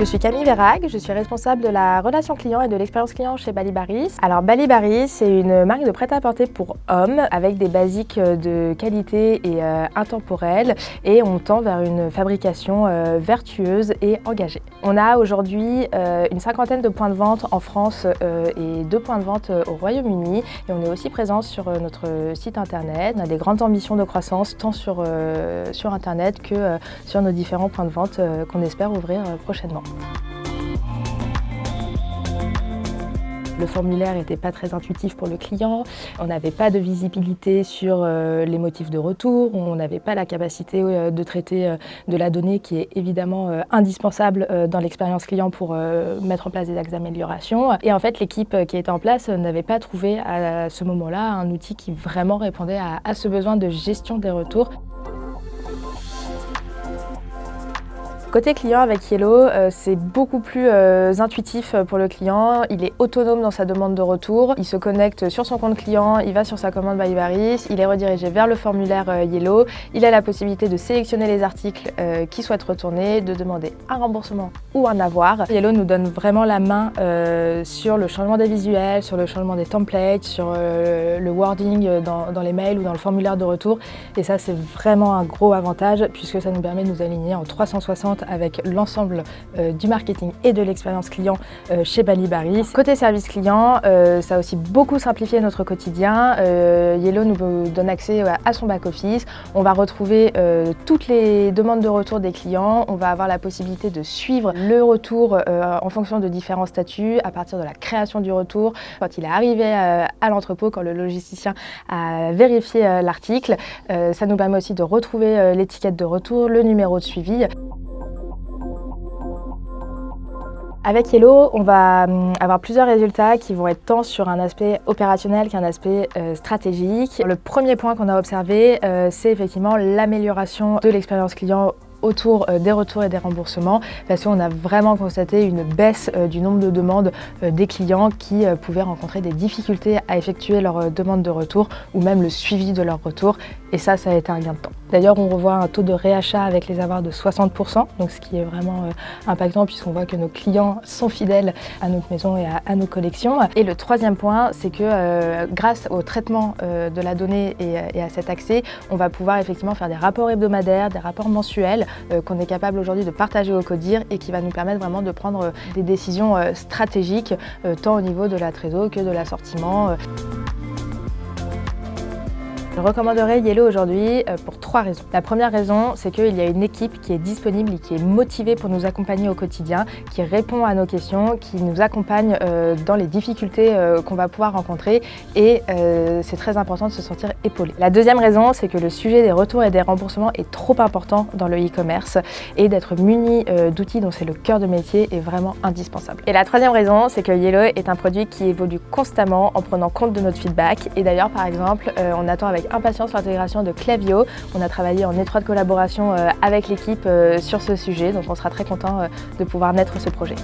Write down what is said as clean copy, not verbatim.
Je suis Camille Verhaeghe, je suis responsable de la relation client et de l'expérience client chez Bali Baris. Alors Bali Baris, c'est une marque de prêt-à-porter pour hommes avec des basiques de qualité et intemporelle, et on tend vers une fabrication vertueuse et engagée. On a aujourd'hui une cinquantaine de points de vente en France et 2 points de vente au Royaume-Uni, et on est aussi présent sur notre site internet. On a des grandes ambitions de croissance tant sur internet que sur nos différents points de vente qu'on espère ouvrir prochainement. Le formulaire n'était pas très intuitif pour le client, on n'avait pas de visibilité sur les motifs de retour, on n'avait pas la capacité de traiter de la donnée qui est évidemment indispensable dans l'expérience client pour mettre en place des axes d'amélioration. Et en fait, l'équipe qui était en place n'avait pas trouvé à ce moment-là un outil qui vraiment répondait à ce besoin de gestion des retours. Côté client avec Yellow, c'est beaucoup plus intuitif pour le client. Il est autonome dans sa demande de retour. Il se connecte sur son compte client, il va sur sa commande Bali Baris, il est redirigé vers le formulaire Yellow. Il a la possibilité de sélectionner les articles qu'il souhaite retourner, de demander un remboursement ou un avoir. Yellow nous donne vraiment la main sur le changement des visuels, sur le changement des templates, sur le wording dans les mails ou dans le formulaire de retour. Et ça, c'est vraiment un gros avantage puisque ça nous permet de nous aligner en 360 avec l'ensemble du marketing et de l'expérience client chez Bali Baris. Côté service client, ça a aussi beaucoup simplifié notre quotidien. Yellow nous donne accès à son back-office. On va retrouver toutes les demandes de retour des clients. On va avoir la possibilité de suivre le retour en fonction de différents statuts à partir de la création du retour, quand il est arrivé à l'entrepôt, quand le logisticien a vérifié l'article. Ça nous permet aussi de retrouver l'étiquette de retour, le numéro de suivi. Avec Yellow, on va avoir plusieurs résultats qui vont être tant sur un aspect opérationnel qu'un aspect stratégique. Le premier point qu'on a observé, c'est effectivement l'amélioration de l'expérience client autour des retours et des remboursements, parce qu'on a vraiment constaté une baisse du nombre de demandes des clients qui pouvaient rencontrer des difficultés à effectuer leur demande de retour ou même le suivi de leur retour, et ça a été un gain de temps. D'ailleurs, on revoit un taux de réachat avec les avoirs de 60%, donc ce qui est vraiment impactant puisqu'on voit que nos clients sont fidèles à notre maison et à nos collections. Et le troisième point, c'est que grâce au traitement de la donnée et à cet accès, on va pouvoir effectivement faire des rapports hebdomadaires, des rapports mensuels qu'on est capable aujourd'hui de partager au CODIR et qui va nous permettre vraiment de prendre des décisions stratégiques tant au niveau de la trésor que de l'assortiment. Je recommanderais Yellow aujourd'hui pour 3 raisons. La première raison, c'est qu'il y a une équipe qui est disponible et qui est motivée pour nous accompagner au quotidien, qui répond à nos questions, qui nous accompagne dans les difficultés qu'on va pouvoir rencontrer, et c'est très important de se sentir épaulé. La deuxième raison, c'est que le sujet des retours et des remboursements est trop important dans le e-commerce, et d'être muni d'outils dont c'est le cœur de métier est vraiment indispensable. Et la troisième raison, c'est que Yellow est un produit qui évolue constamment en prenant compte de notre feedback, et d'ailleurs par exemple, on attend avec impatience l'intégration de Klaviyo. On a travaillé en étroite collaboration avec l'équipe sur ce sujet, donc on sera très content de pouvoir naître ce projet.